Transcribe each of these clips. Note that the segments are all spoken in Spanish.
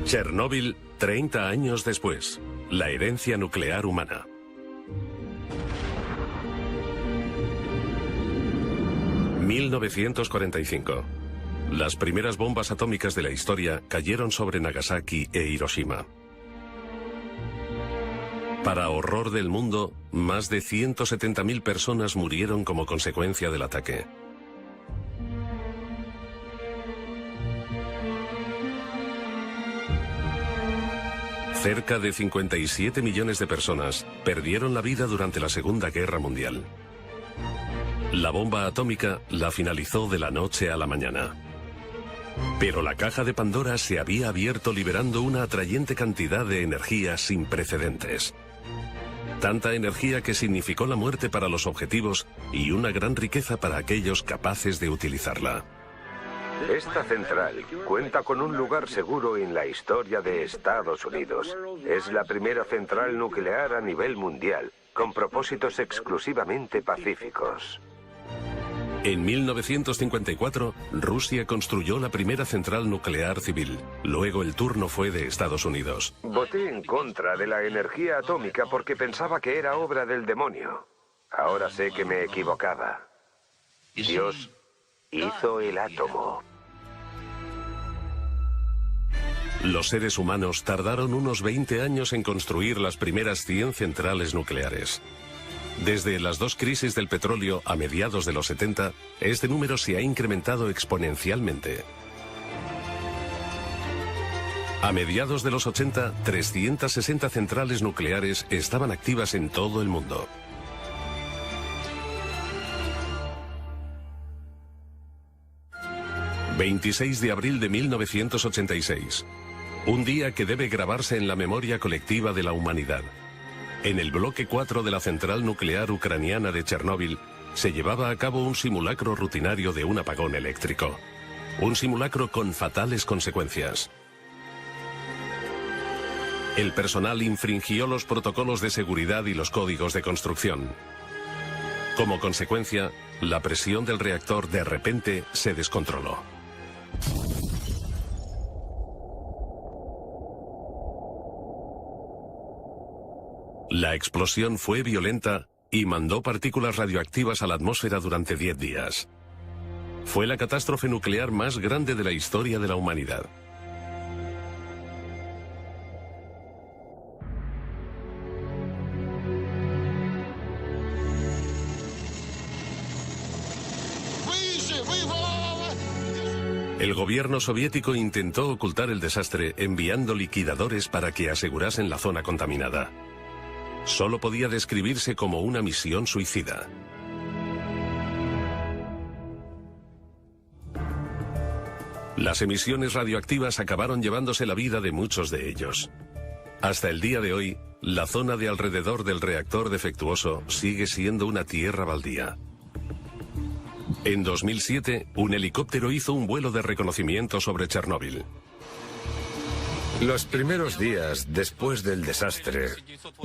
Chernóbil, 30 años después. La herencia nuclear humana. ...1945... Las primeras bombas atómicas de la historia cayeron sobre Nagasaki e Hiroshima. Para horror del mundo, más de 170.000 personas murieron como consecuencia del ataque. Cerca de 57 millones de personas perdieron la vida durante la Segunda Guerra Mundial. La bomba atómica la finalizó de la noche a la mañana. Pero la caja de Pandora se había abierto liberando una atrayente cantidad de energía sin precedentes. Tanta energía que significó la muerte para los objetivos y una gran riqueza para aquellos capaces de utilizarla. Esta central cuenta con un lugar seguro en la historia de Estados Unidos. Es la primera central nuclear a nivel mundial, con propósitos exclusivamente pacíficos. En 1954, Rusia construyó la primera central nuclear civil. Luego el turno fue de Estados Unidos. Voté en contra de la energía atómica porque pensaba que era obra del demonio. Ahora sé que me equivocaba. Dios hizo el átomo. Los seres humanos tardaron unos 20 años en construir las primeras 100 centrales nucleares. Desde las dos crisis del petróleo a mediados de los 70, este número se ha incrementado exponencialmente. A mediados de los 80, 360 centrales nucleares estaban activas en todo el mundo. ...26 de abril de 1986... un día que debe grabarse en la memoria colectiva de la humanidad. En el bloque 4 de la central nuclear ucraniana de Chernóbil se llevaba a cabo un simulacro rutinario de un apagón eléctrico. Un simulacro con fatales consecuencias. El personal infringió los protocolos de seguridad y los códigos de construcción. Como consecuencia, la presión del reactor de repente se descontroló. La explosión fue violenta y mandó partículas radioactivas a la atmósfera durante 10 días. Fue la catástrofe nuclear más grande de la historia de la humanidad. El gobierno soviético intentó ocultar el desastre enviando liquidadores para que asegurasen la zona contaminada. Solo podía describirse como una misión suicida. Las emisiones radioactivas acabaron llevándose la vida de muchos de ellos. Hasta el día de hoy, la zona de alrededor del reactor defectuoso sigue siendo una tierra baldía. En 2007, un helicóptero hizo un vuelo de reconocimiento sobre Chernóbil. Los primeros días después del desastre,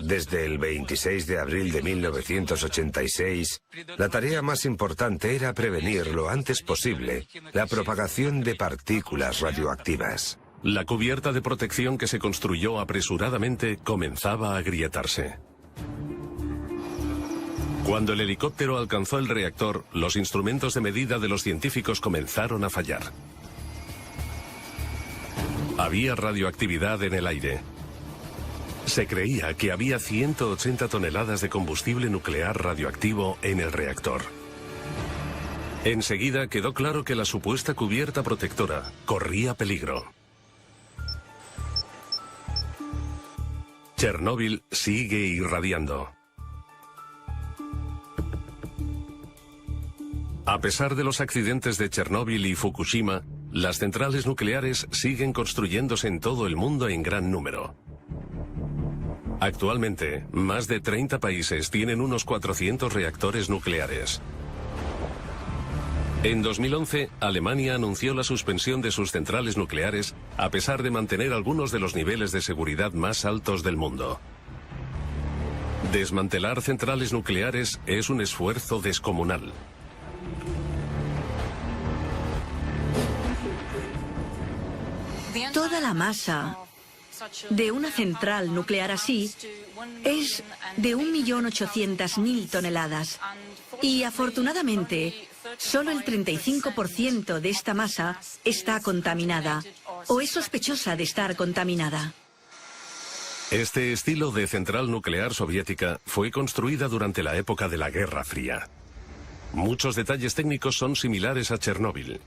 desde el 26 de abril de 1986, la tarea más importante era prevenir lo antes posible la propagación de partículas radioactivas. La cubierta de protección que se construyó apresuradamente comenzaba a agrietarse. Cuando el helicóptero alcanzó el reactor, los instrumentos de medida de los científicos comenzaron a fallar. Había radioactividad en el aire. Se creía que había 180 toneladas de combustible nuclear radioactivo en el reactor. Enseguida quedó claro que la supuesta cubierta protectora corría peligro. Chernóbil sigue irradiando. A pesar de los accidentes de Chernóbil y Fukushima, las centrales nucleares siguen construyéndose en todo el mundo en gran número. Actualmente, más de 30 países tienen unos 400 reactores nucleares. En 2011, Alemania anunció la suspensión de sus centrales nucleares a pesar de mantener algunos de los niveles de seguridad más altos del mundo. Desmantelar centrales nucleares es un esfuerzo descomunal. Toda la masa de una central nuclear así es de 1.800.000 toneladas. Y afortunadamente, solo el 35% de esta masa está contaminada o es sospechosa de estar contaminada. Este estilo de central nuclear soviética fue construida durante la época de la Guerra Fría. Muchos detalles técnicos son similares a Chernóbil.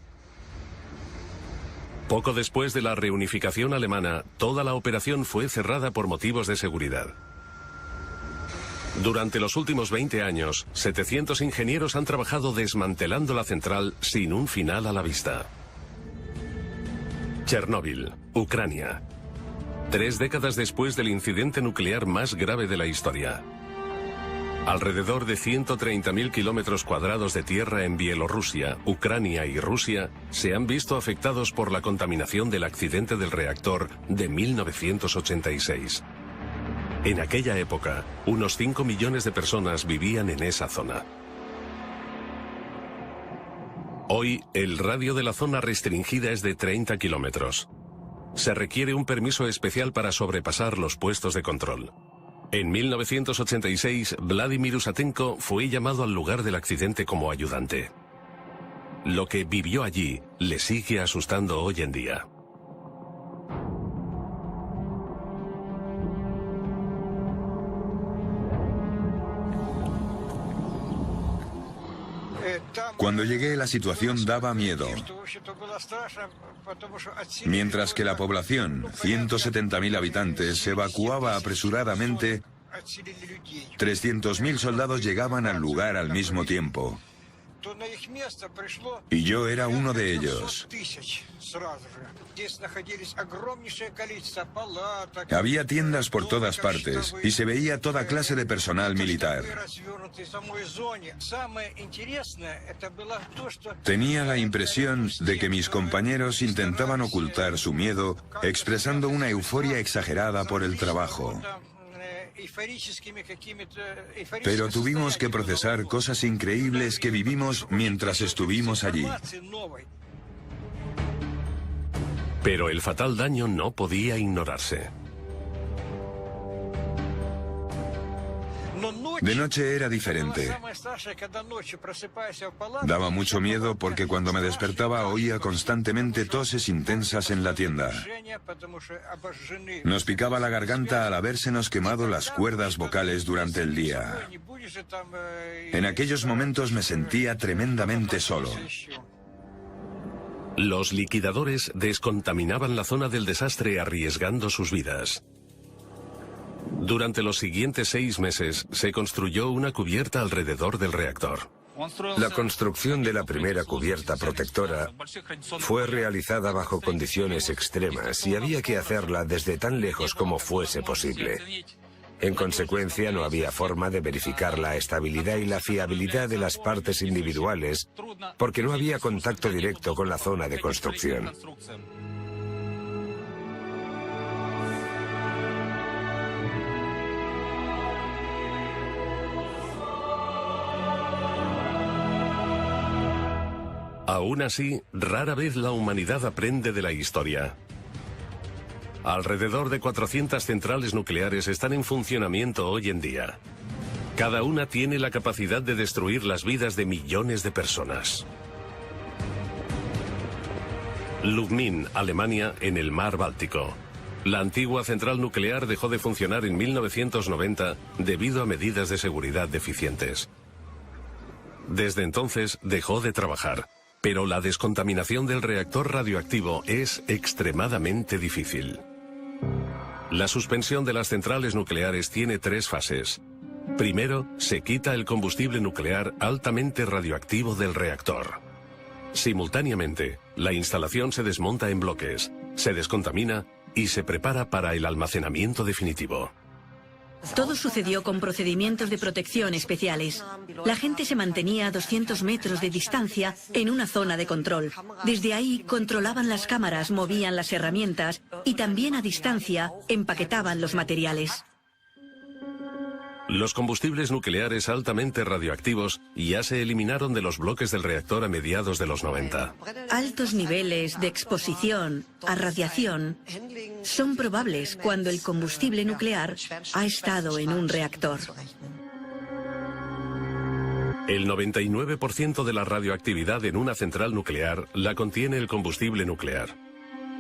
Poco después de la reunificación alemana, toda la operación fue cerrada por motivos de seguridad. Durante los últimos 20 años, 700 ingenieros han trabajado desmantelando la central sin un final a la vista. Chernóbil, Ucrania. 3 décadas después del incidente nuclear más grave de la historia. Alrededor de 130.000 kilómetros cuadrados de tierra en Bielorrusia, Ucrania y Rusia se han visto afectados por la contaminación del accidente del reactor de 1986. En aquella época, unos 5 millones de personas vivían en esa zona. Hoy, el radio de la zona restringida es de 30 kilómetros. Se requiere un permiso especial para sobrepasar los puestos de control. En 1986, Vladimir Usatenko fue llamado al lugar del accidente como ayudante. Lo que vivió allí le sigue asustando hoy en día. Cuando llegué, la situación daba miedo. Mientras que la población, 170.000 habitantes, se evacuaba apresuradamente, 300.000 soldados llegaban al lugar al mismo tiempo. Y yo era uno de ellos. Había tiendas por todas partes y se veía toda clase de personal militar. Tenía la impresión de que mis compañeros intentaban ocultar su miedo, expresando una euforia exagerada por el trabajo. Pero tuvimos que procesar cosas increíbles que vivimos mientras estuvimos allí. Pero el fatal daño no podía ignorarse. De noche era diferente. Daba mucho miedo porque cuando me despertaba oía constantemente toses intensas en la tienda. Nos picaba la garganta al habérsenos quemado las cuerdas vocales durante el día. En aquellos momentos me sentía tremendamente solo. Los liquidadores descontaminaban la zona del desastre arriesgando sus vidas. Durante los siguientes 6 meses se construyó una cubierta alrededor del reactor. La construcción de la primera cubierta protectora fue realizada bajo condiciones extremas y había que hacerla desde tan lejos como fuese posible. En consecuencia, no había forma de verificar la estabilidad y la fiabilidad de las partes individuales porque no había contacto directo con la zona de construcción. Aún así, rara vez la humanidad aprende de la historia. Alrededor de 400 centrales nucleares están en funcionamiento hoy en día. Cada una tiene la capacidad de destruir las vidas de millones de personas. Lubmin, Alemania, en el mar Báltico. La antigua central nuclear dejó de funcionar en 1990 debido a medidas de seguridad deficientes. Desde entonces dejó de trabajar. Pero la descontaminación del reactor radioactivo es extremadamente difícil. La suspensión de las centrales nucleares tiene 3 fases. Primero, se quita el combustible nuclear altamente radioactivo del reactor. Simultáneamente, la instalación se desmonta en bloques, se descontamina y se prepara para el almacenamiento definitivo. Todo sucedió con procedimientos de protección especiales. La gente se mantenía a 200 metros de distancia en una zona de control. Desde ahí controlaban las cámaras, movían las herramientas y también a distancia empaquetaban los materiales. Los combustibles nucleares altamente radioactivos ya se eliminaron de los bloques del reactor a mediados de los 90. Altos niveles de exposición a radiación son probables cuando el combustible nuclear ha estado en un reactor. El 99% de la radioactividad en una central nuclear la contiene el combustible nuclear.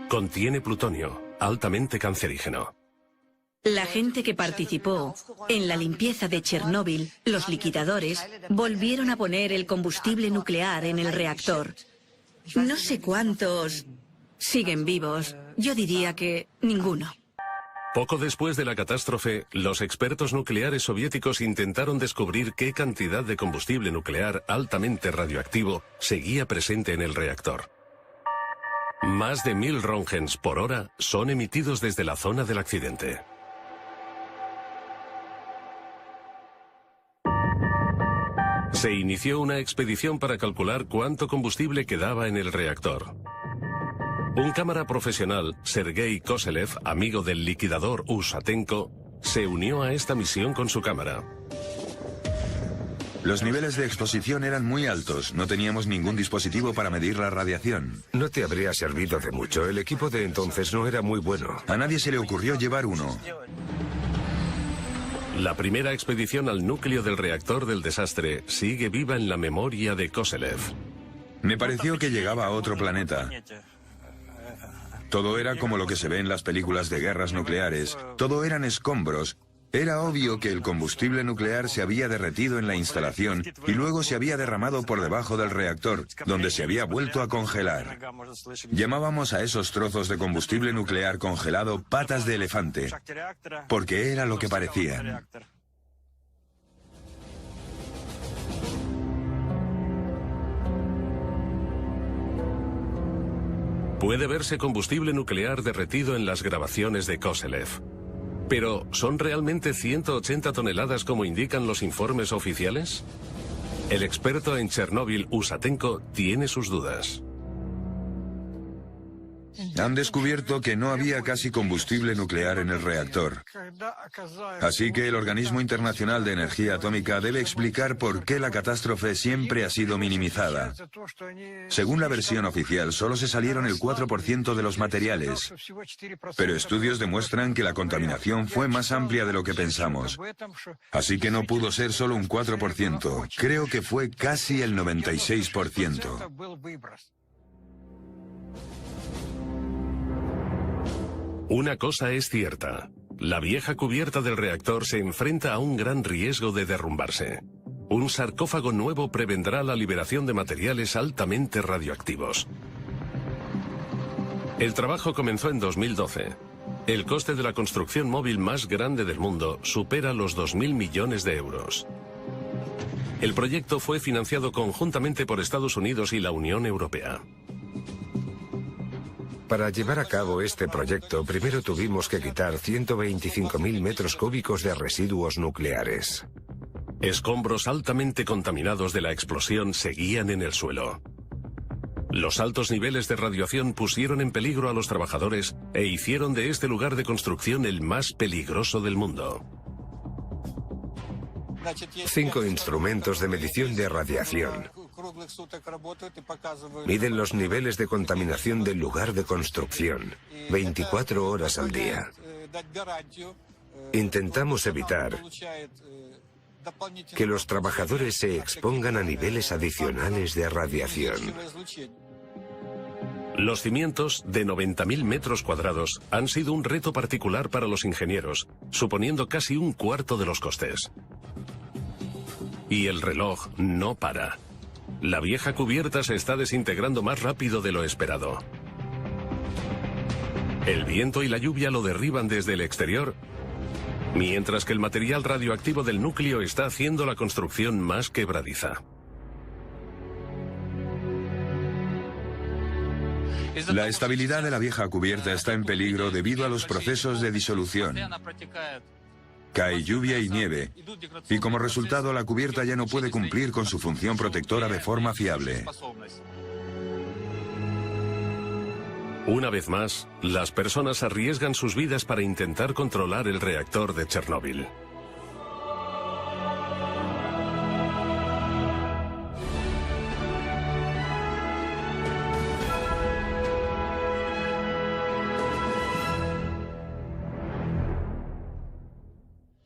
Contiene plutonio, altamente cancerígeno. La gente que participó en la limpieza de Chernóbil, los liquidadores, volvieron a poner el combustible nuclear en el reactor. No sé cuántos siguen vivos. Yo diría que ninguno. Poco después de la catástrofe, los expertos nucleares soviéticos intentaron descubrir qué cantidad de combustible nuclear altamente radioactivo seguía presente en el reactor. Más de 1000 roentgens por hora son emitidos desde la zona del accidente. Se inició una expedición para calcular cuánto combustible quedaba en el reactor. Un cámara profesional, Sergei Koselev, amigo del liquidador Usatenko, se unió a esta misión con su cámara. Los niveles de exposición eran muy altos. No teníamos ningún dispositivo para medir la radiación. No te habría servido de mucho. El equipo de entonces no era muy bueno. A nadie se le ocurrió llevar uno. La primera expedición al núcleo del reactor del desastre sigue viva en la memoria de Koselev. Me pareció que llegaba a otro planeta. Todo era como lo que se ve en las películas de guerras nucleares. Todo eran escombros. Era obvio que el combustible nuclear se había derretido en la instalación y luego se había derramado por debajo del reactor, donde se había vuelto a congelar. Llamábamos a esos trozos de combustible nuclear congelado patas de elefante, porque era lo que parecían. Puede verse combustible nuclear derretido en las grabaciones de Koselev. Pero, ¿son realmente 180 toneladas como indican los informes oficiales? El experto en Chernóbil, Usatenko, tiene sus dudas. Han descubierto que no había casi combustible nuclear en el reactor. Así que el Organismo Internacional de Energía Atómica debe explicar por qué la catástrofe siempre ha sido minimizada. Según la versión oficial, solo se salieron el 4% de los materiales. Pero estudios demuestran que la contaminación fue más amplia de lo que pensamos. Así que no pudo ser solo un 4%. Creo que fue casi el 96%. Una cosa es cierta. La vieja cubierta del reactor se enfrenta a un gran riesgo de derrumbarse. Un sarcófago nuevo prevendrá la liberación de materiales altamente radioactivos. El trabajo comenzó en 2012. El coste de la construcción móvil más grande del mundo supera los 2.000 millones de euros. El proyecto fue financiado conjuntamente por Estados Unidos y la Unión Europea. Para llevar a cabo este proyecto, primero tuvimos que quitar 125.000 metros cúbicos de residuos nucleares. Escombros altamente contaminados de la explosión seguían en el suelo. Los altos niveles de radiación pusieron en peligro a los trabajadores e hicieron de este lugar de construcción el más peligroso del mundo. 5 instrumentos de medición de radiación. Miden los niveles de contaminación del lugar de construcción, 24 horas al día. Intentamos evitar que los trabajadores se expongan a niveles adicionales de radiación. Los cimientos, de 90.000 metros cuadrados, han sido un reto particular para los ingenieros, suponiendo casi un cuarto de los costes. Y el reloj no para. La vieja cubierta se está desintegrando más rápido de lo esperado. El viento y la lluvia lo derriban desde el exterior, mientras que el material radioactivo del núcleo está haciendo la construcción más quebradiza. La estabilidad de la vieja cubierta está en peligro debido a los procesos de disolución. Cae lluvia y nieve, y como resultado la cubierta ya no puede cumplir con su función protectora de forma fiable. Una vez más, las personas arriesgan sus vidas para intentar controlar el reactor de Chernóbil.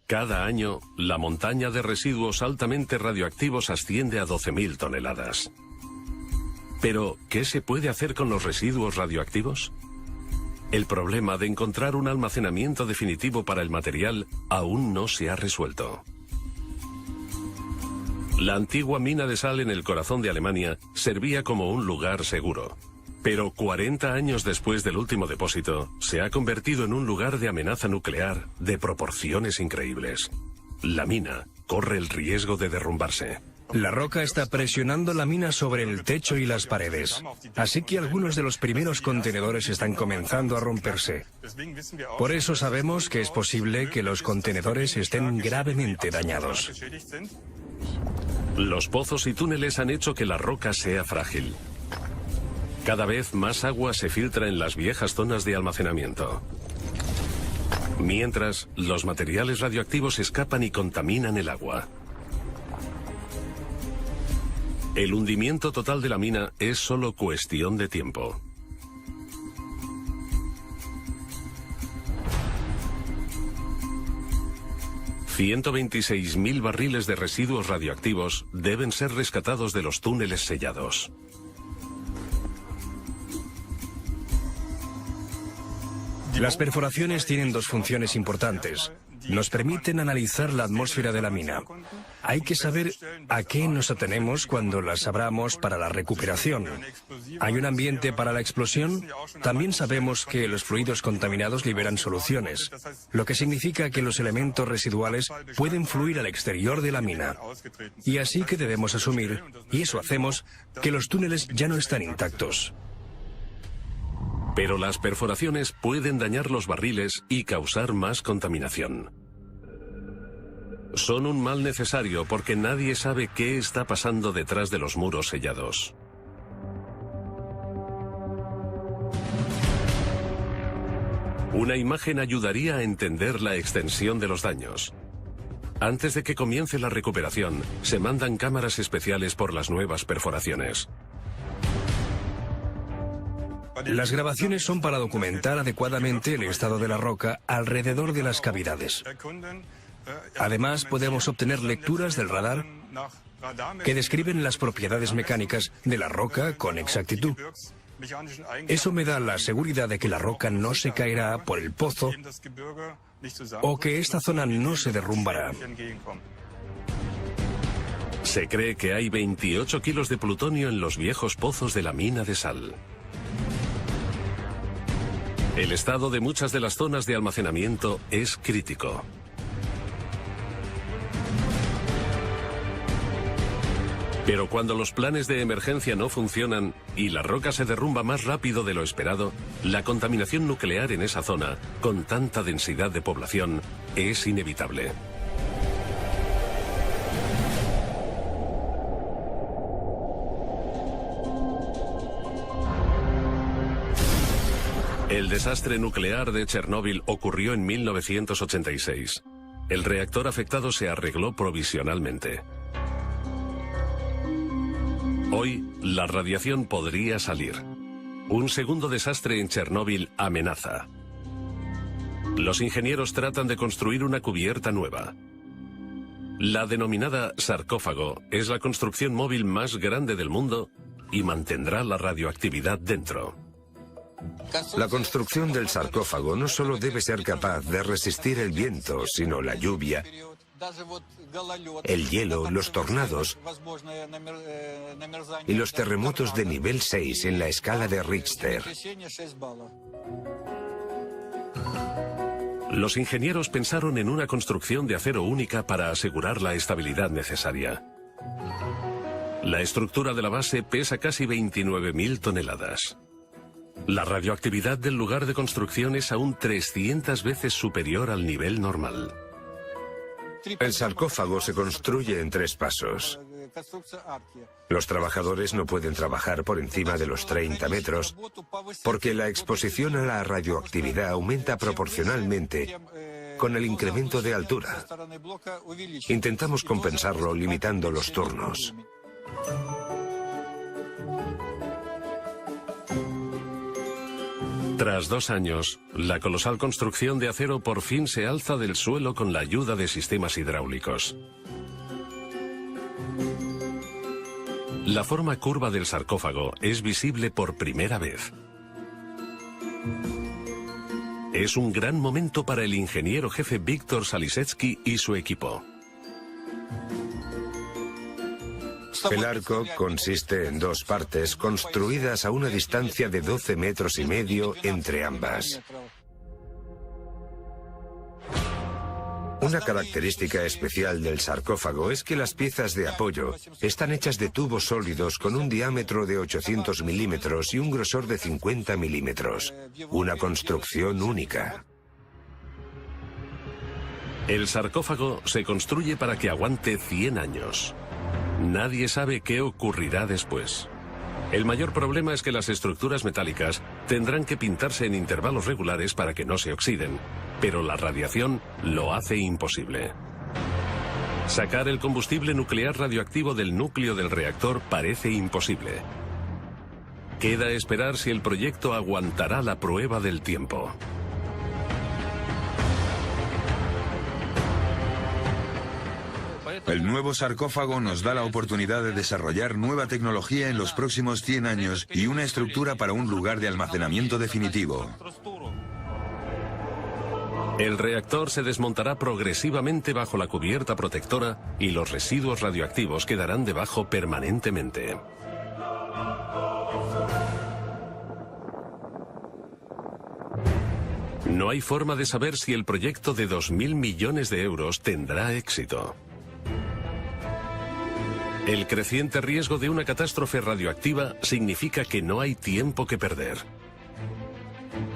Cada año, la montaña de residuos altamente radioactivos asciende a 12.000 toneladas. Pero, ¿qué se puede hacer con los residuos radioactivos? El problema de encontrar un almacenamiento definitivo para el material aún no se ha resuelto. La antigua mina de sal en el corazón de Alemania servía como un lugar seguro. Pero 40 años después del último depósito, se ha convertido en un lugar de amenaza nuclear de proporciones increíbles. La mina corre el riesgo de derrumbarse. La roca está presionando la mina sobre el techo y las paredes, así que algunos de los primeros contenedores están comenzando a romperse. Por eso sabemos que es posible que los contenedores estén gravemente dañados. Los pozos y túneles han hecho que la roca sea frágil. Cada vez más agua se filtra en las viejas zonas de almacenamiento. Mientras, los materiales radioactivos escapan y contaminan el agua. El hundimiento total de la mina es solo cuestión de tiempo. $126.000 barriles de residuos radioactivos deben ser rescatados de los túneles sellados. Las perforaciones tienen dos funciones importantes. Nos permiten analizar la atmósfera de la mina. Hay que saber a qué nos atenemos cuando las abramos para la recuperación. ¿Hay un ambiente para la explosión? También sabemos que los fluidos contaminados liberan soluciones, lo que significa que los elementos residuales pueden fluir al exterior de la mina. Y así que debemos asumir, y eso hacemos, que los túneles ya no están intactos. Pero las perforaciones pueden dañar los barriles y causar más contaminación. Son un mal necesario porque nadie sabe qué está pasando detrás de los muros sellados. Una imagen ayudaría a entender la extensión de los daños. Antes de que comience la recuperación, se mandan cámaras especiales por las nuevas perforaciones. Las grabaciones son para documentar adecuadamente el estado de la roca alrededor de las cavidades. Además, podemos obtener lecturas del radar que describen las propiedades mecánicas de la roca con exactitud. Eso me da la seguridad de que la roca no se caerá por el pozo o que esta zona no se derrumbará. Se cree que hay 28 kilos de plutonio en los viejos pozos de la mina de sal. El estado de muchas de las zonas de almacenamiento es crítico. Pero cuando los planes de emergencia no funcionan y la roca se derrumba más rápido de lo esperado, la contaminación nuclear en esa zona, con tanta densidad de población, es inevitable. El desastre nuclear de Chernóbil ocurrió en 1986. El reactor afectado se arregló provisionalmente. Hoy, la radiación podría salir. Un segundo desastre en Chernóbil amenaza. Los ingenieros tratan de construir una cubierta nueva. La denominada sarcófago es la construcción móvil más grande del mundo y mantendrá la radioactividad dentro. La construcción del sarcófago no solo debe ser capaz de resistir el viento, sino la lluvia, el hielo, los tornados y los terremotos de nivel 6 en la escala de Richter. Los ingenieros pensaron en una construcción de acero única para asegurar la estabilidad necesaria. La estructura de la base pesa casi 29.000 toneladas. La radioactividad del lugar de construcción es aún 300 veces superior al nivel normal. El sarcófago se construye en 3 pasos. Los trabajadores no pueden trabajar por encima de los 30 metros porque la exposición a la radioactividad aumenta proporcionalmente con el incremento de altura. Intentamos compensarlo limitando los turnos. Tras 2 años, la colosal construcción de acero por fin se alza del suelo con la ayuda de sistemas hidráulicos. La forma curva del sarcófago es visible por primera vez. Es un gran momento para el ingeniero jefe Víctor Salisetsky y su equipo. El arco consiste en 2 partes construidas a una distancia de 12,5 metros entre ambas. Una característica especial del sarcófago es que las piezas de apoyo están hechas de tubos sólidos con un diámetro de 800 milímetros y un grosor de 50 milímetros. Una construcción única. El sarcófago se construye para que aguante 100 años. Nadie sabe qué ocurrirá después. El mayor problema es que las estructuras metálicas tendrán que pintarse en intervalos regulares para que no se oxiden, pero la radiación lo hace imposible. Sacar el combustible nuclear radioactivo del núcleo del reactor parece imposible. Queda esperar si el proyecto aguantará la prueba del tiempo. El nuevo sarcófago nos da la oportunidad de desarrollar nueva tecnología en los próximos 100 años y una estructura para un lugar de almacenamiento definitivo. El reactor se desmontará progresivamente bajo la cubierta protectora y los residuos radioactivos quedarán debajo permanentemente. No hay forma de saber si el proyecto de 2.000 millones de euros tendrá éxito. El creciente riesgo de una catástrofe radioactiva significa que no hay tiempo que perder.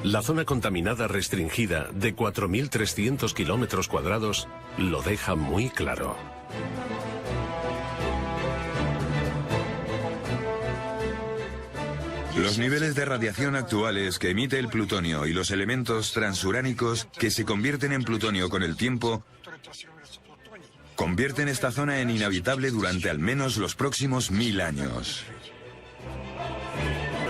La zona contaminada restringida de 4.300 kilómetros cuadrados lo deja muy claro. Los niveles de radiación actuales que emite el plutonio y los elementos transuránicos que se convierten en plutonio con el tiempo convierten esta zona en inhabitable durante al menos los próximos 1000 años.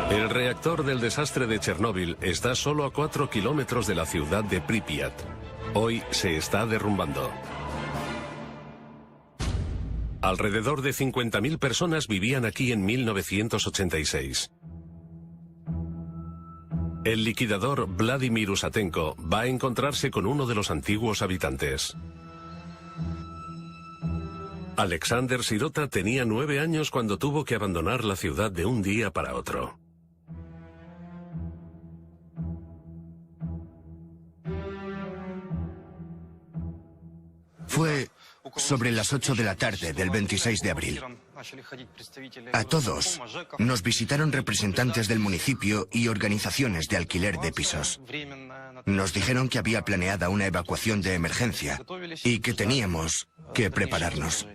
El reactor del desastre de Chernóbil está solo a 4 kilómetros de la ciudad de Pripyat. Hoy se está derrumbando. Alrededor de 50.000 personas vivían aquí en 1986. El liquidador Vladimir Usatenko va a encontrarse con uno de los antiguos habitantes. Alexander Sirota tenía 9 años cuando tuvo que abandonar la ciudad de un día para otro. Fue sobre las 8 de la tarde del 26 de abril. A todos nos visitaron representantes del municipio y organizaciones de alquiler de pisos. Nos dijeron que había planeada una evacuación de emergencia y que teníamos que prepararnos.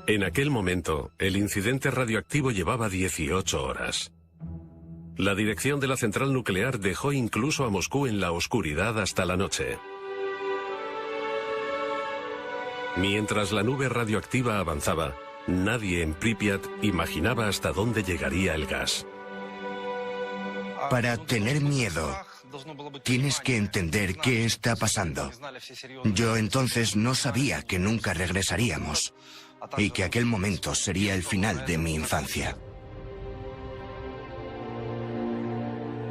En aquel momento, el incidente radioactivo llevaba 18 horas. La dirección de la central nuclear dejó incluso a Moscú en la oscuridad hasta la noche. Mientras la nube radioactiva avanzaba, nadie en Pripyat imaginaba hasta dónde llegaría el gas. Para tener miedo, tienes que entender qué está pasando. Yo entonces no sabía que nunca regresaríamos y que aquel momento sería el final de mi infancia.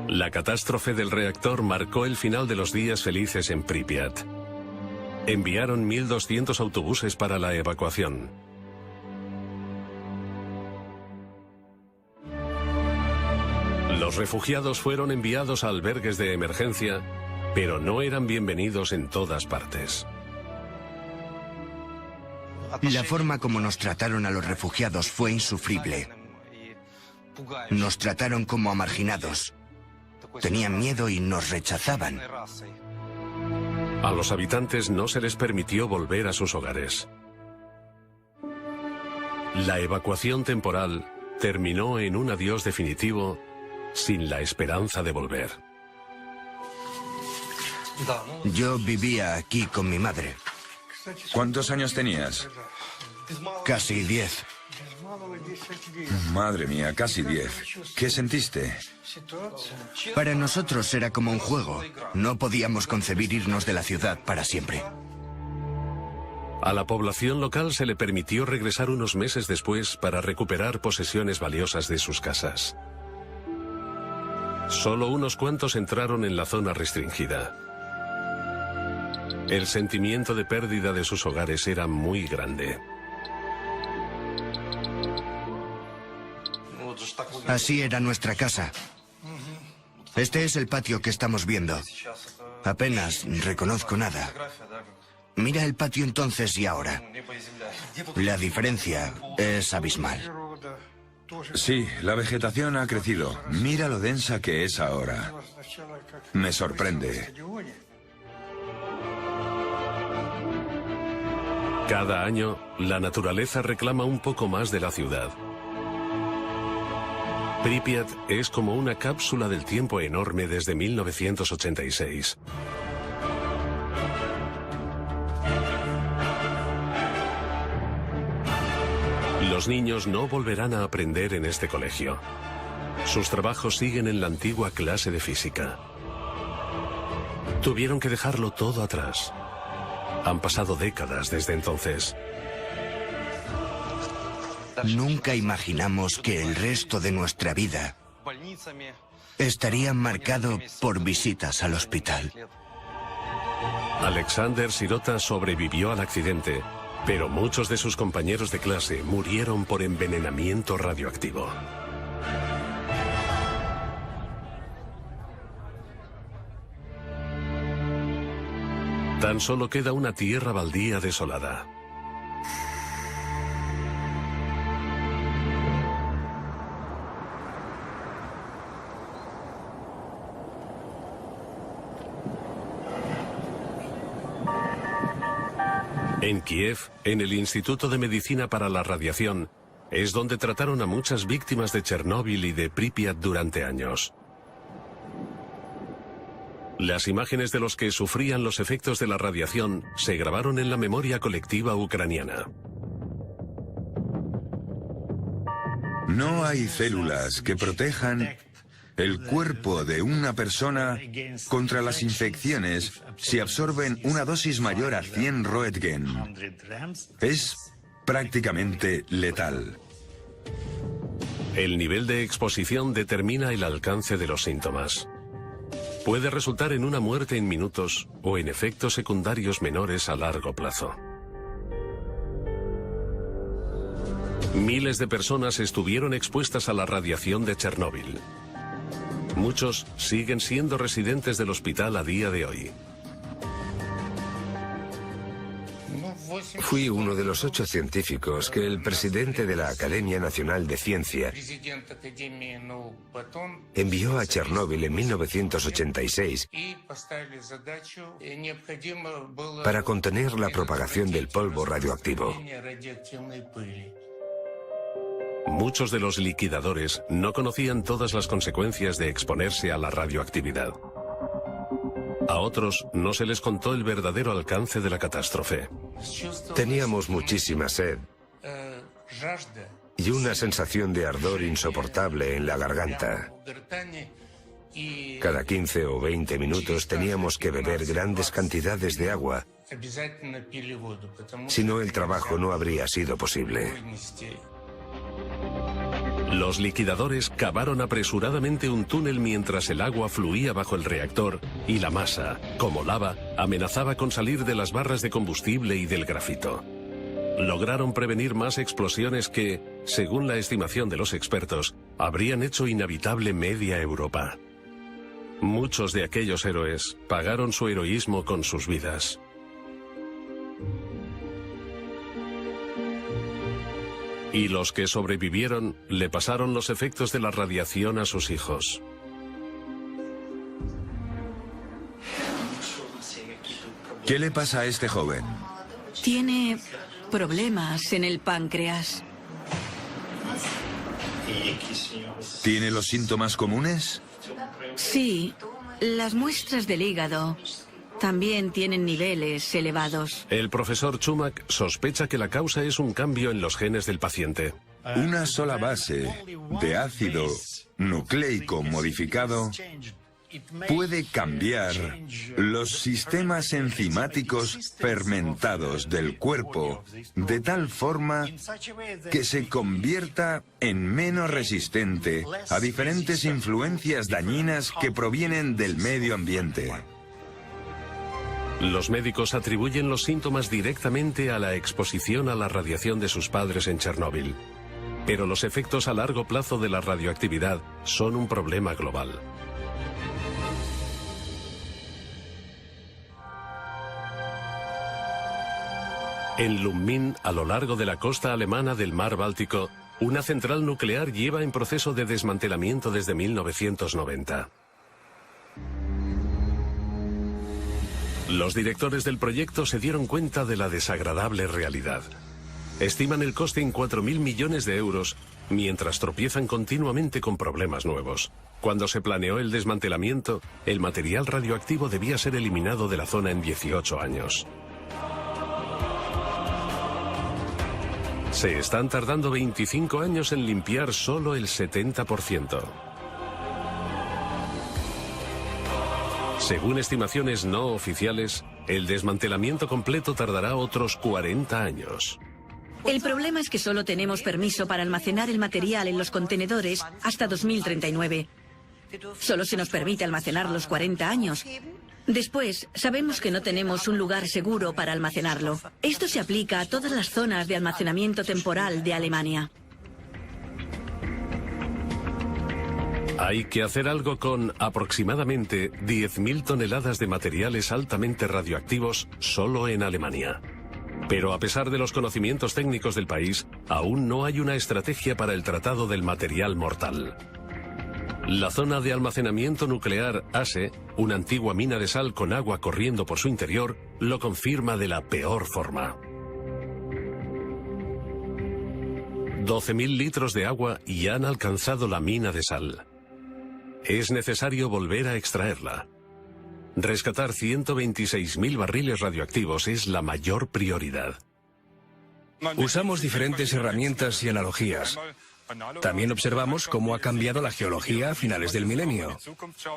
La catástrofe del reactor marcó el final de los días felices en Pripyat. Enviaron 1.200 autobuses para la evacuación. Los refugiados fueron enviados a albergues de emergencia, pero no eran bienvenidos en todas partes. La forma como nos trataron a los refugiados fue insufrible. Nos trataron como a marginados. Tenían miedo y nos rechazaban. A los habitantes no se les permitió volver a sus hogares. La evacuación temporal terminó en un adiós definitivo sin la esperanza de volver. Yo vivía aquí con mi madre. ¿Cuántos años tenías? Casi 10. Madre mía, casi 10. ¿Qué sentiste? Para nosotros era como un juego. No podíamos concebir irnos de la ciudad para siempre. A la población local se le permitió regresar unos meses después para recuperar posesiones valiosas de sus casas. Solo unos cuantos entraron en la zona restringida. El sentimiento de pérdida de sus hogares era muy grande. Así era nuestra casa. Este es el patio que estamos viendo. Apenas reconozco nada. Mira el patio entonces y ahora. La diferencia es abismal. Sí, la vegetación ha crecido. Mira lo densa que es ahora. Me sorprende. Cada año, la naturaleza reclama un poco más de la ciudad. Pripyat es como una cápsula del tiempo enorme desde 1986. Los niños no volverán a aprender en este colegio. Sus trabajos siguen en la antigua clase de física. Tuvieron que dejarlo todo atrás. Han pasado décadas desde entonces. Nunca imaginamos que el resto de nuestra vida estaría marcado por visitas al hospital. Alexander Sirota sobrevivió al accidente, pero muchos de sus compañeros de clase murieron por envenenamiento radioactivo. Tan solo queda una tierra baldía desolada. En Kiev, en el Instituto de Medicina para la Radiación, es donde trataron a muchas víctimas de Chernóbil y de Pripyat durante años. Las imágenes de los que sufrían los efectos de la radiación se grabaron en la memoria colectiva ucraniana. No hay células que protejan el cuerpo de una persona contra las infecciones si absorben una dosis mayor a 100 Roentgen. Es prácticamente letal. El nivel de exposición determina el alcance de los síntomas. Puede resultar en una muerte en minutos o en efectos secundarios menores a largo plazo. Miles de personas estuvieron expuestas a la radiación de Chernóbil. Muchos siguen siendo residentes del hospital a día de hoy. Fui uno de los 8 científicos que el presidente de la Academia Nacional de Ciencia envió a Chernóbil en 1986 para contener la propagación del polvo radioactivo. Muchos de los liquidadores no conocían todas las consecuencias de exponerse a la radioactividad. A otros no se les contó el verdadero alcance de la catástrofe. Teníamos muchísima sed y una sensación de ardor insoportable en la garganta. Cada 15 o 20 minutos teníamos que beber grandes cantidades de agua, si no el trabajo no habría sido posible. Los liquidadores cavaron apresuradamente un túnel mientras el agua fluía bajo el reactor y la masa, como lava, amenazaba con salir de las barras de combustible y del grafito. Lograron prevenir más explosiones que, según la estimación de los expertos, habrían hecho inhabitable media Europa. Muchos de aquellos héroes pagaron su heroísmo con sus vidas. Y los que sobrevivieron le pasaron los efectos de la radiación a sus hijos. ¿Qué le pasa a este joven? Tiene problemas en el páncreas. ¿Tiene los síntomas comunes? Sí, las muestras del hígado también tienen niveles elevados. El profesor Chumak sospecha que la causa es un cambio en los genes del paciente. Una sola base de ácido nucleico modificado puede cambiar los sistemas enzimáticos fermentados del cuerpo de tal forma que se convierta en menos resistente a diferentes influencias dañinas que provienen del medio ambiente. Los médicos atribuyen los síntomas directamente a la exposición a la radiación de sus padres en Chernóbil. Pero los efectos a largo plazo de la radioactividad son un problema global. En Lubmin, a lo largo de la costa alemana del mar Báltico, una central nuclear lleva en proceso de desmantelamiento desde 1990. Los directores del proyecto se dieron cuenta de la desagradable realidad. Estiman el coste en 4.000 millones de euros, mientras tropiezan continuamente con problemas nuevos. Cuando se planeó el desmantelamiento, el material radioactivo debía ser eliminado de la zona en 18 años. Se están tardando 25 años en limpiar solo el 70%. Según estimaciones no oficiales, el desmantelamiento completo tardará otros 40 años. El problema es que solo tenemos permiso para almacenar el material en los contenedores hasta 2039. Solo se nos permite almacenar los 40 años. Después, sabemos que no tenemos un lugar seguro para almacenarlo. Esto se aplica a todas las zonas de almacenamiento temporal de Alemania. Hay que hacer algo con aproximadamente 10.000 toneladas de materiales altamente radioactivos solo en Alemania. Pero a pesar de los conocimientos técnicos del país, aún no hay una estrategia para el tratado del material mortal. La zona de almacenamiento nuclear ASE, una antigua mina de sal con agua corriendo por su interior, lo confirma de la peor forma. 12.000 litros de agua ya han alcanzado la mina de sal. Es necesario volver a extraerla. Rescatar 126.000 barriles radioactivos es la mayor prioridad. Usamos diferentes herramientas y analogías. También observamos cómo ha cambiado la geología a finales del milenio.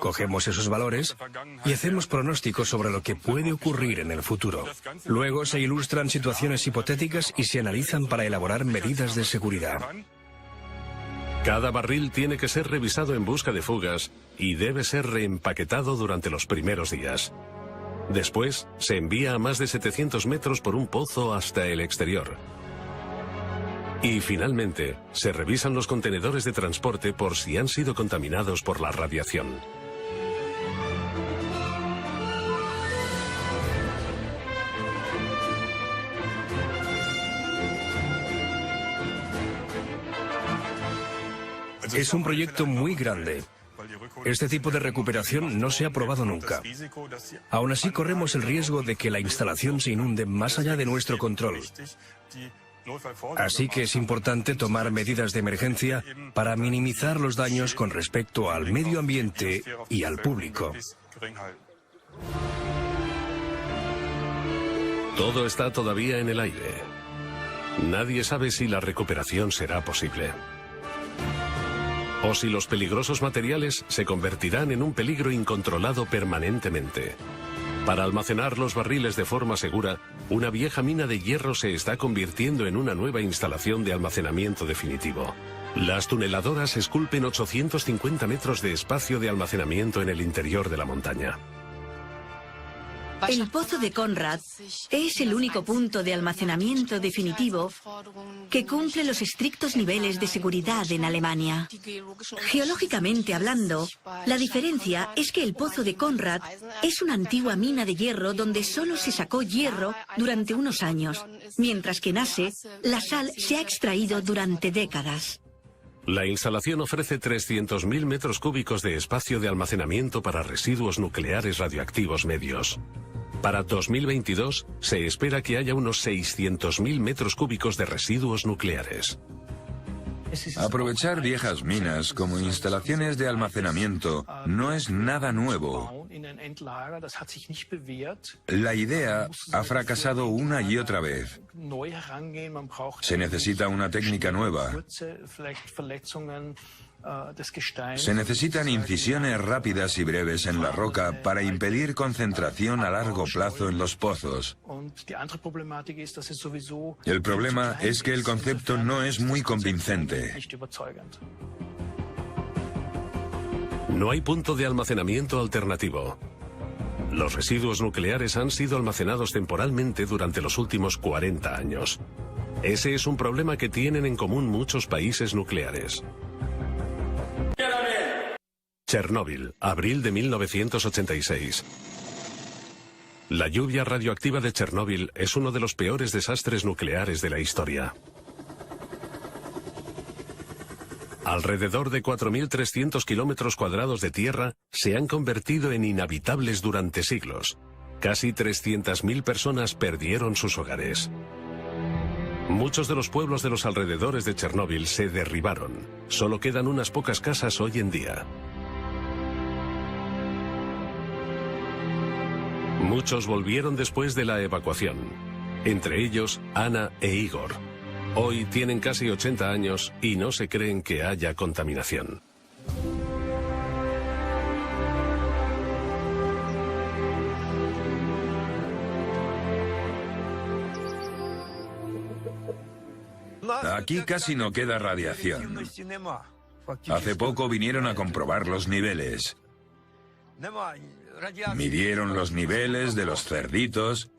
Cogemos esos valores y hacemos pronósticos sobre lo que puede ocurrir en el futuro. Luego se ilustran situaciones hipotéticas y se analizan para elaborar medidas de seguridad. Cada barril tiene que ser revisado en busca de fugas y debe ser reempaquetado durante los primeros días. Después, se envía a más de 700 metros por un pozo hasta el exterior. Y finalmente, se revisan los contenedores de transporte por si han sido contaminados por la radiación. Es un proyecto muy grande. Este tipo de recuperación no se ha probado nunca. Aún así, corremos el riesgo de que la instalación se inunde más allá de nuestro control. Así que es importante tomar medidas de emergencia para minimizar los daños con respecto al medio ambiente y al público. Todo está todavía en el aire. Nadie sabe si la recuperación será posible. O si los peligrosos materiales se convertirán en un peligro incontrolado permanentemente. Para almacenar los barriles de forma segura, una vieja mina de hierro se está convirtiendo en una nueva instalación de almacenamiento definitivo. Las tuneladoras esculpen 850 metros de espacio de almacenamiento en el interior de la montaña. El pozo de Konrad es el único punto de almacenamiento definitivo que cumple los estrictos niveles de seguridad en Alemania. Geológicamente hablando, la diferencia es que el pozo de Konrad es una antigua mina de hierro donde solo se sacó hierro durante unos años, mientras que en ASE la sal se ha extraído durante décadas. La instalación ofrece 300.000 metros cúbicos de espacio de almacenamiento para residuos nucleares radioactivos medios. Para 2022 se espera que haya unos 600.000 metros cúbicos de residuos nucleares. Aprovechar viejas minas como instalaciones de almacenamiento no es nada nuevo. La idea ha fracasado una y otra vez. Se necesita una técnica nueva. Se necesitan incisiones rápidas y breves en la roca para impedir concentración a largo plazo en los pozos. El problema es que el concepto no es muy convincente. No hay punto de almacenamiento alternativo. Los residuos nucleares han sido almacenados temporalmente durante los últimos 40 años. Ese es un problema que tienen en común muchos países nucleares. Chernóbil, abril de 1986. La lluvia radioactiva de Chernóbil es uno de los peores desastres nucleares de la historia. Alrededor de 4.300 kilómetros cuadrados de tierra se han convertido en inhabitables durante siglos. Casi 300.000 personas perdieron sus hogares. Muchos de los pueblos de los alrededores de Chernóbil se derribaron. Solo quedan unas pocas casas hoy en día. Muchos volvieron después de la evacuación, entre ellos Ana e Igor. Hoy tienen casi 80 años y no se creen que haya contaminación. Aquí casi no queda radiación. Hace poco vinieron a comprobar los niveles. Midieron los niveles de los cerditos,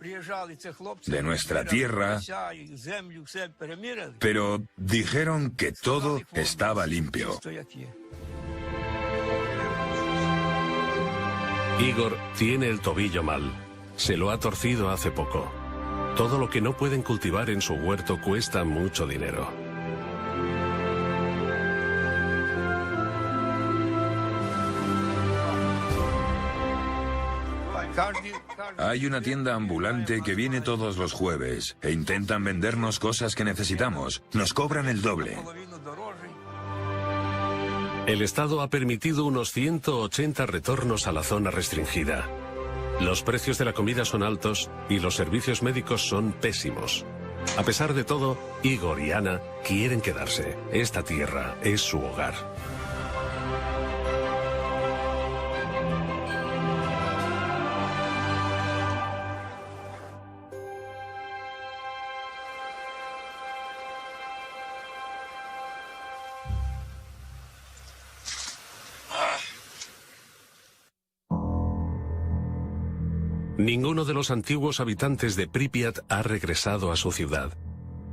de nuestra tierra, pero dijeron que todo estaba limpio. Igor tiene el tobillo mal. Se lo ha torcido hace poco. Todo lo que no pueden cultivar en su huerto cuesta mucho dinero. Hay una tienda ambulante que viene todos los jueves e intentan vendernos cosas que necesitamos. Nos cobran el doble. El Estado ha permitido unos 180 retornos a la zona restringida. Los precios de la comida son altos y los servicios médicos son pésimos. A pesar de todo, Igor y Ana quieren quedarse. Esta tierra es su hogar. Ninguno de los antiguos habitantes de Pripyat ha regresado a su ciudad.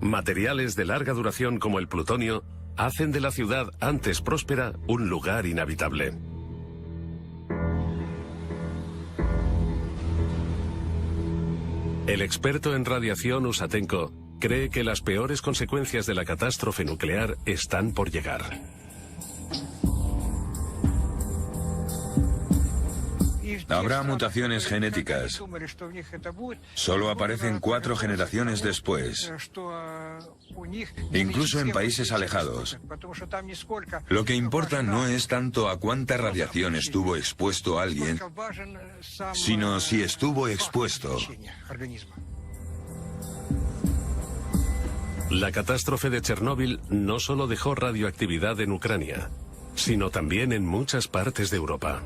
Materiales de larga duración como el plutonio hacen de la ciudad antes próspera un lugar inhabitable. El experto en radiación Usatenko cree que las peores consecuencias de la catástrofe nuclear están por llegar. Habrá mutaciones genéticas. Solo aparecen 4 generaciones después. Incluso en países alejados. Lo que importa no es tanto a cuánta radiación estuvo expuesto alguien, sino si estuvo expuesto. La catástrofe de Chernóbil no solo dejó radioactividad en Ucrania, sino también en muchas partes de Europa.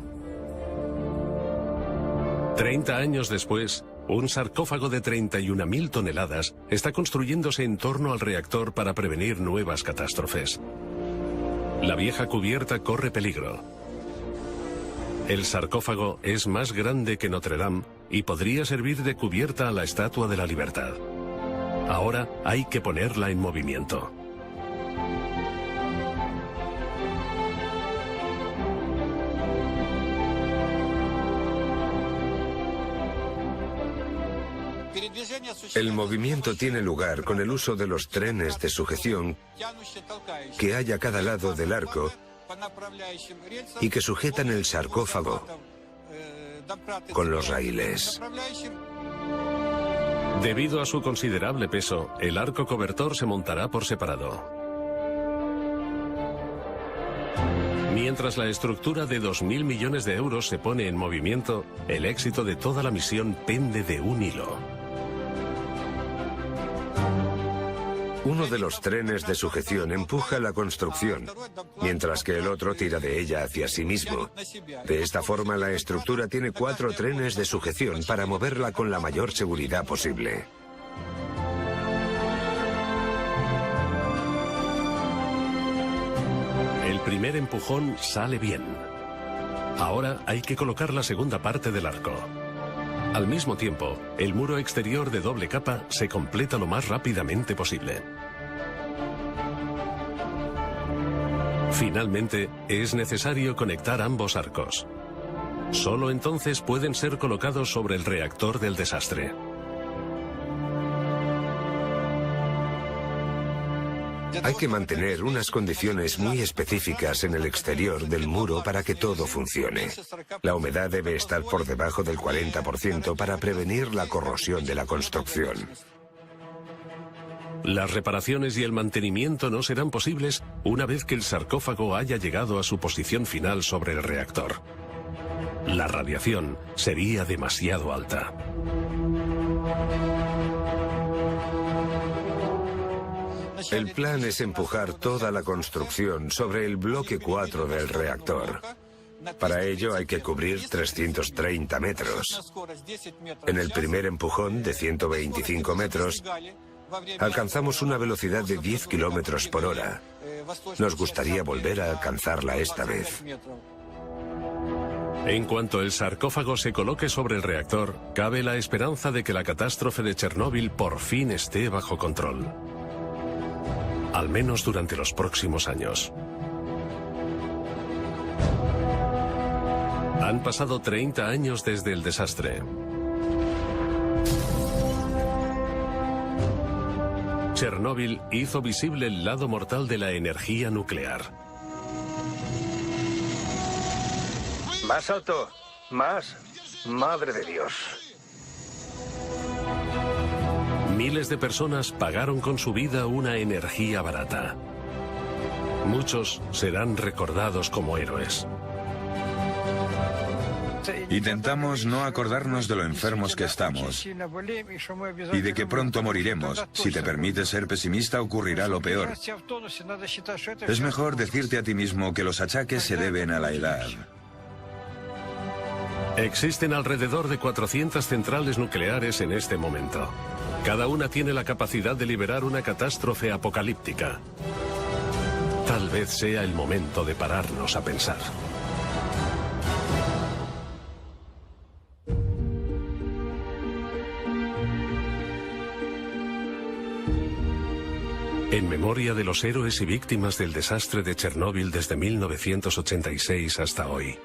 30 años después, un sarcófago de 31.000 toneladas está construyéndose en torno al reactor para prevenir nuevas catástrofes. La vieja cubierta corre peligro. El sarcófago es más grande que Notre Dame y podría servir de cubierta a la Estatua de la Libertad. Ahora hay que ponerla en movimiento. El movimiento tiene lugar con el uso de los trenes de sujeción que hay a cada lado del arco y que sujetan el sarcófago con los raíles. Debido a su considerable peso, el arco cobertor se montará por separado. Mientras la estructura de 2.000 millones de euros se pone en movimiento, el éxito de toda la misión pende de un hilo. Uno de los trenes de sujeción empuja la construcción, mientras que el otro tira de ella hacia sí mismo. De esta forma, la estructura tiene 4 trenes de sujeción para moverla con la mayor seguridad posible. El primer empujón sale bien. Ahora hay que colocar la segunda parte del arco. Al mismo tiempo, el muro exterior de doble capa se completa lo más rápidamente posible. Finalmente, es necesario conectar ambos arcos. Solo entonces pueden ser colocados sobre el reactor del desastre. Hay que mantener unas condiciones muy específicas en el exterior del muro para que todo funcione. La humedad debe estar por debajo del 40% para prevenir la corrosión de la construcción. Las reparaciones y el mantenimiento no serán posibles una vez que el sarcófago haya llegado a su posición final sobre el reactor. La radiación sería demasiado alta. El plan es empujar toda la construcción sobre el bloque 4 del reactor. Para ello hay que cubrir 330 metros. En el primer empujón, de 125 metros, alcanzamos una velocidad de 10 kilómetros por hora. Nos gustaría volver a alcanzarla esta vez. En cuanto el sarcófago se coloque sobre el reactor, cabe la esperanza de que la catástrofe de Chernóbil por fin esté bajo control. Al menos durante los próximos años. Han pasado 30 años desde el desastre. Chernóbil hizo visible el lado mortal de la energía nuclear. Más alto, más. Madre de Dios. Miles de personas pagaron con su vida una energía barata. Muchos serán recordados como héroes. Intentamos no acordarnos de lo enfermos que estamos y de que pronto moriremos. Si te permites ser pesimista, ocurrirá lo peor. Es mejor decirte a ti mismo que los achaques se deben a la edad. Existen alrededor de 400 centrales nucleares en este momento. Cada una tiene la capacidad de liberar una catástrofe apocalíptica. Tal vez sea el momento de pararnos a pensar. En memoria de los héroes y víctimas del desastre de Chernóbil desde 1986 hasta hoy.